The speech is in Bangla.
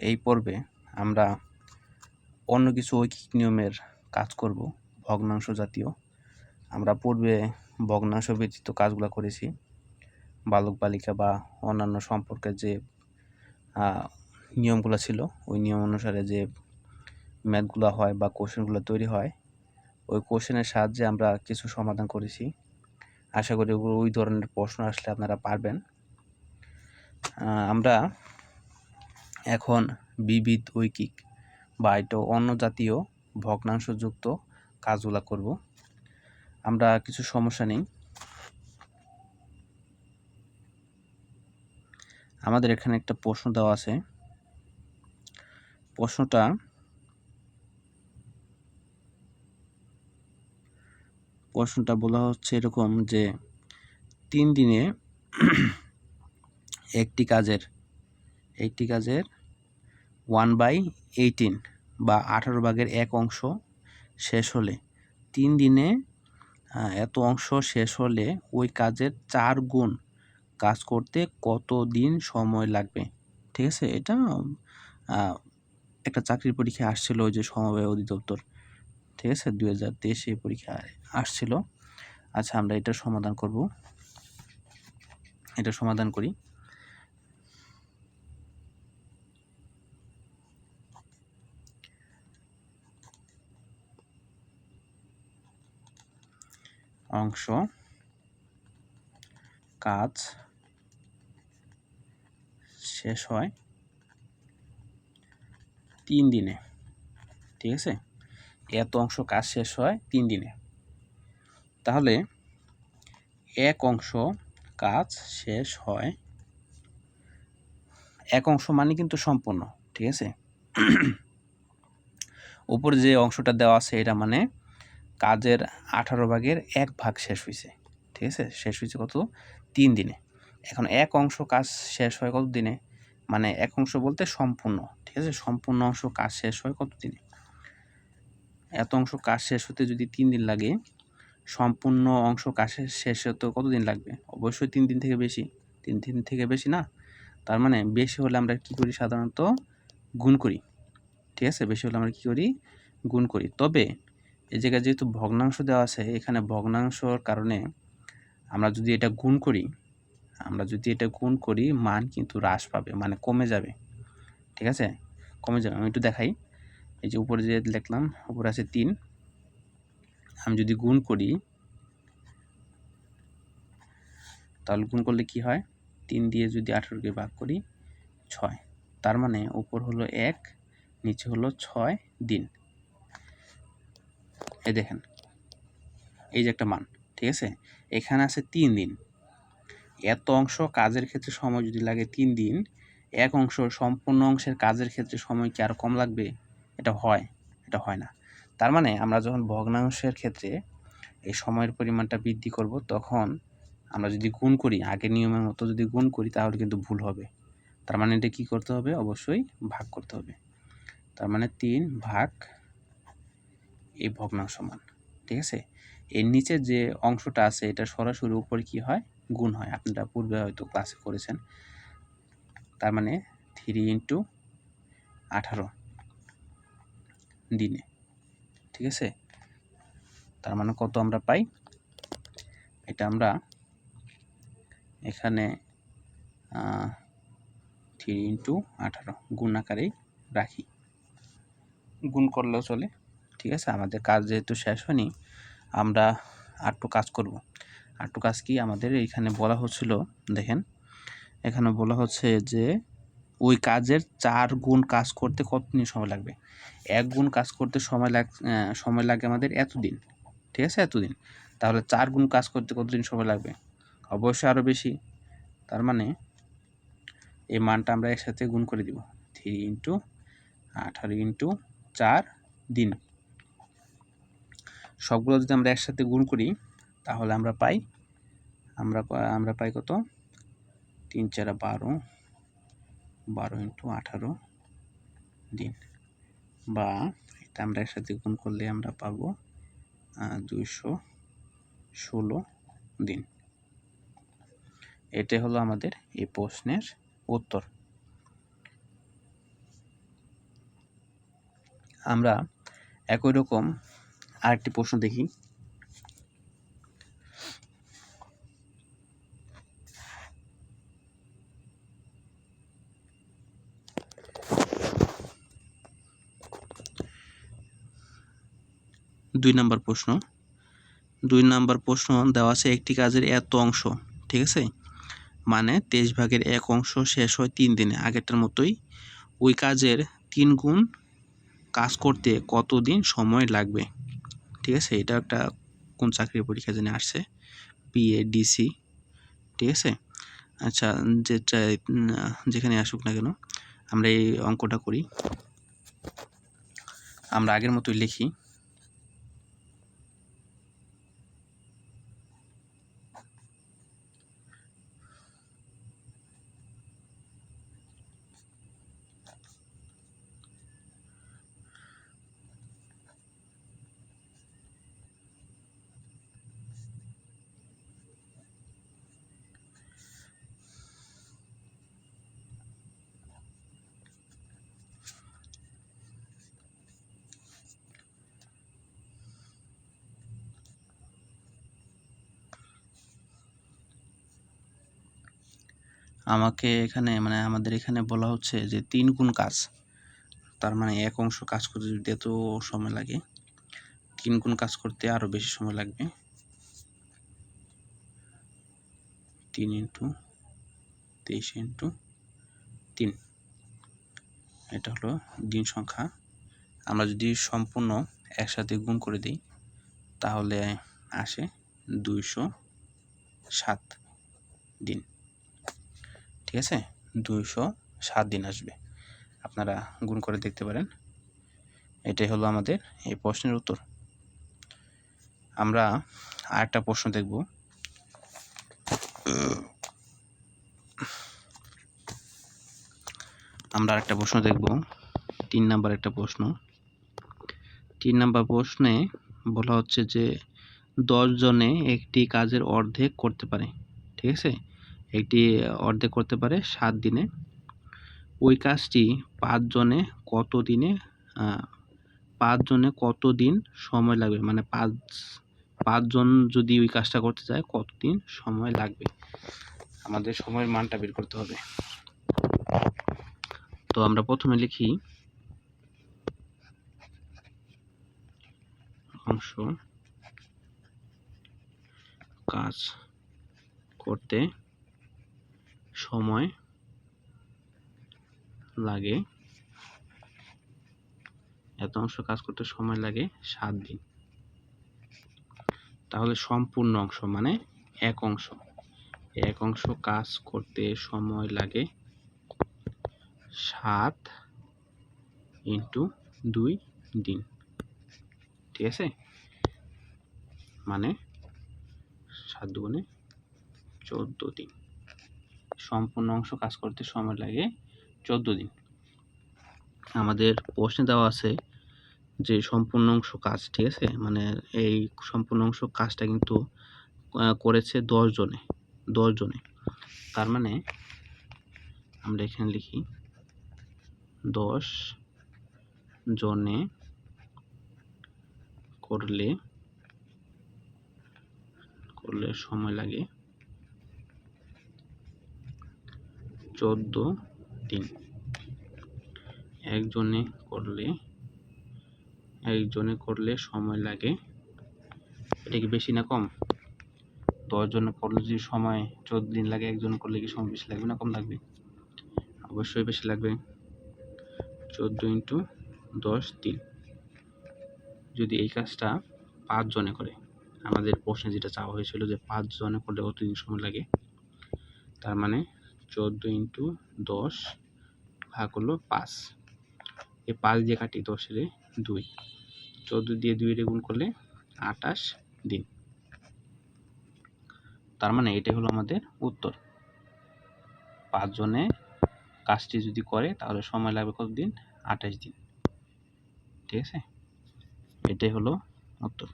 এই পর্বে আমরা অন্য কিছু ঐকিক নিয়মের কাজ করব, ভগ্নাংশ জাতীয়। আমরা পূর্বে ভগ্নাংশ ব্যতীত কাজগুলো করেছি, বালক বালিকা বা অন্যান্য সম্পর্কে যে নিয়মগুলো ছিল ওই নিয়ম অনুসারে যে ম্যাথগুলো হয় বা কোশ্চেনগুলো তৈরি হয়, ওই কোশ্চেনের সাহায্যে আমরা কিছু সমাধান করেছি। আশা করি ওই ধরনের প্রশ্ন আসলে আপনারা পারবেন। আমরা এখন বিবিধ ঐকিক বা এটা অন্য জাতীয় ভগ্নাংশযুক্ত কাজগুলো করব। আমরা কিছু সমস্যা নেই। আমাদের এখানে একটা প্রশ্ন দেওয়া আছে। প্রশ্নটা বলা হচ্ছে এরকম যে 3 দিনে একটি কাজের 1/18 বা 18 ভাগের 1 অংশ শেষ হলে 3 দিনে এত অংশ শেষ হলে ওই কাজের 4 গুণ কাজ করতে কত দিন সময় লাগবে। ঠিক আছে, এটা একটা চাকরির পরীক্ষায় আসছিল, ওই যে সমবায় অধিদপ্তর, ঠিক আছে, 2023 এই পরীক্ষায় আসছিল। আচ্ছা, আমরা এটা সমাধান করব। এটা সমাধান করি। অংশ কাজ শেষ হয় 3 দিনে। ঠিক আছে, এত অংশ কাজ শেষ হয় 3 দিনে। তাহলে এক অংশ কাজ শেষ হয়, এক অংশ মানে কিন্তু সম্পূর্ণ। ঠিক আছে, উপরে যে অংশটা দেওয়া আছে এটা মানে কাজের 18 ভাগের 1 ভাগ শেষ হয়েছে। ঠিক আছে, শেষ হয়েছে কত? 3 দিনে। এখন এক অংশ কাজ শেষ হয় কত দিনে? মানে এক অংশ বলতে সম্পূর্ণ। ঠিক আছে, সম্পূর্ণ অংশ কাজ শেষ হয় কত দিনে? এত অংশ কাজ শেষ হতে যদি 3 দিন লাগে, সম্পূর্ণ অংশ কাজ শেষ হতে কত দিন লাগবে? অবশ্যই 3 দিন থেকে বেশি। 3 দিন থেকে বেশি না, তার মানে বেশি হলে আমরা কি করি? সাধারণত গুণ করি। ঠিক আছে, বেশি হলে আমরা কি করি? গুণ করি। তবে এই জায়গায় যেহেতু ভগ্নাংশ দেওয়া আছে, এখানে ভগ্নাংশর কারণে আমরা যদি এটা গুণ করি মান কিন্তু হ্রাস পাবে, মানে কমে যাবে। ঠিক আছে, কমে যাবে। আমি একটু দেখাই। এই যে উপরে যে লিখলাম, উপরে আছে 3, আমি যদি গুণ করি তাহলে গুণ করলে কি হয়? 3 দিয়ে যদি 18কে ভাগ করি 6, তার মানে উপর হলো 1, নিচে হলো 6 দিন। এই দেখেন, এই যে একটা মান। ঠিক আছে, এখানে আছে 3 দিন। এত অংশ কাজের ক্ষেত্রে সময় যদি লাগে 3 দিন, এক অংশ সম্পূর্ণ অংশের কাজের ক্ষেত্রে সময় কি আরো কম লাগবে? এটা হয় না। তার মানে আমরা যখন ভগ্নাংশের ক্ষেত্রে এই সময়ের পরিমাণটা বৃদ্ধি করব, তখন আমরা যদি গুণ করি, আগের নিয়মের মতো যদি গুণ করি তাহলে কিন্তু ভুল হবে। তার মানে এটা কি করতে হবে? অবশ্যই ভাগ করতে হবে। তার মানে 3 ভাগ এই ভগ্নাংশ মান। ঠিক আছে, এর নিচে যে অংশটা আছে এটা সরাসরি উপরে কি হয়? গুণ হয়। আপনারা পূর্বে হয়তো ক্লাসে করেছেন। তার মানে 3 × 18 দিনে। ঠিক আছে, তার মানে কত আমরা পাই? এটা আমরা এখানে 3 × 18 গুণ আকারেই রাখি, গুণ করলেও চলে। ঠিক আছে, আমাদের কাজ যেহেতু শেষ হয়নি, আমরা আরেকটু কাজ করব। আরেকটু কাজ কি আমাদের এইখানে বলা হচ্ছিল? দেখেন, এখানে বলা হচ্ছে যে ওই কাজের 4 গুণ কাজ করতে কত দিন সময় লাগবে? 1 গুণ কাজ করতে সময় লাগে আমাদের এতদিন। ঠিক আছে, এতদিন। তাহলে 4 গুণ কাজ করতে কতদিন সময় লাগবে? অবশ্যই আরও বেশি। তার মানে এই মানটা আমরা একসাথে গুণ করে দিব, 3 × 18 × 4 দিন। সবগুলো যদি আমরা একসাথে গুণ করি তাহলে আমরা পাই কত? 3 × 4 = 12, 12 × 18 দিন, বা এটা আমরা একসাথে গুণ করলে আমরা পাবো 216 দিন। এটাই হলো আমাদের এই প্রশ্নের উত্তর। আমরা একই রকম আরেকটি প্রশ্ন দেখি। দুই নাম্বার প্রশ্ন দেওয়া আছে একটি কাজের এত অংশ, ঠিক আছে, মানে 23/1 অংশ শেষ হয় 3 দিনে। আগেরটার মতোই ওই কাজের 3 গুণ কাজ করতে কতদিন সময় লাগবে, ঠিক আছে। এটা একটা কোন চাকরির পরীক্ষা জানি আসছে, PADC, ঠিক আছে। আচ্ছা, যেখানে আসুক না কেন আমরা এই অঙ্কটা করি। আমরা আগের মতোই লিখি। আমাদের এখানে বলা হচ্ছে যে 3 গুণ কাজ, তার মানে 1 অংশ কাজ করতে যদি এত সময় লাগে, 3 গুণ কাজ করতে আরও বেশি সময় লাগবে। 3 × 23 × 3, এটা হলো দিন সংখ্যা। আমরা যদি সম্পূর্ণ একসাথে গুণ করে দিই তাহলে আসে 207 দিন, ঠিক আছে। 207 দিন আসবে, আপনারা গুণ করে দেখতে পারেন। এটাই হলো আমাদের এই প্রশ্নের উত্তর। আমরা আরেকটা প্রশ্ন দেখব। আমরা আরেকটা প্রশ্ন দেখব, 3 নাম্বার একটা প্রশ্ন। 3 নাম্বার প্রশ্নে বলা হচ্ছে যে 10 জনে একটি কাজের অর্ধেক করতে পারে, ঠিক আছে। একটি অর্ধেক করতে পারে 7 দিনে। ওই কাজটি 5 জনে কত দিন সময় লাগবে, মানে 5 জন যদি ওই কাজটা করতে চায় কতদিন সময় লাগবে। আমাদের সময়ের মানটা বের করতে হবে। তো আমরা প্রথমে লিখি অংশ কাজ করতে সময় লাগে, এত অংশ কাজ করতে সময় লাগে 7 দিন। তাহলে সম্পূর্ণ অংশ মানে 1 অংশ কাজ করতে সময় লাগে 7 × 2 দিন, ঠিক আছে। মানে 7 × 2 = 14 দিন। সম্পূর্ণ অংশ কাজ করতে সময় লাগে 14 দিন। আমাদের প্রশ্নে দেওয়া আছে যে সম্পূর্ণ অংশ কাজ, ঠিক আছে, মানে এই সম্পূর্ণ অংশ কাজটা কিন্তু করেছে 10 জনে। তার মানে আমরা এখানে লিখি 10 জনে করলে সময় লাগে 14 দিন। একজনে করলে সময় লাগে, এটা কি বেশি না কম? 10 জনে করলে যদি সময় 14 দিন লাগে, একজনে করলে কি সময় বেশি লাগবে না কম লাগবে? অবশ্যই বেশি লাগবে। 14 × 10 দিন। যদি এই কাজটা 5 জনে করে, আমাদের প্রশ্নে যেটা চাওয়া হয়েছিল যে 5 জনে করলে কতদিন সময় লাগে, তার মানে 14 × 10 ভাগ হলো 5। এই 5 দিয়ে কাটি, 10 এর 2, 14 দিয়ে 2 এর গুণ করলে 28 দিন। তার মানে এটাই হলো আমাদের উত্তর। 5 জনে কাজটি যদি করে তাহলে সময় লাগবে কতদিন? 28 দিন, ঠিক আছে। এটাই হলো উত্তর।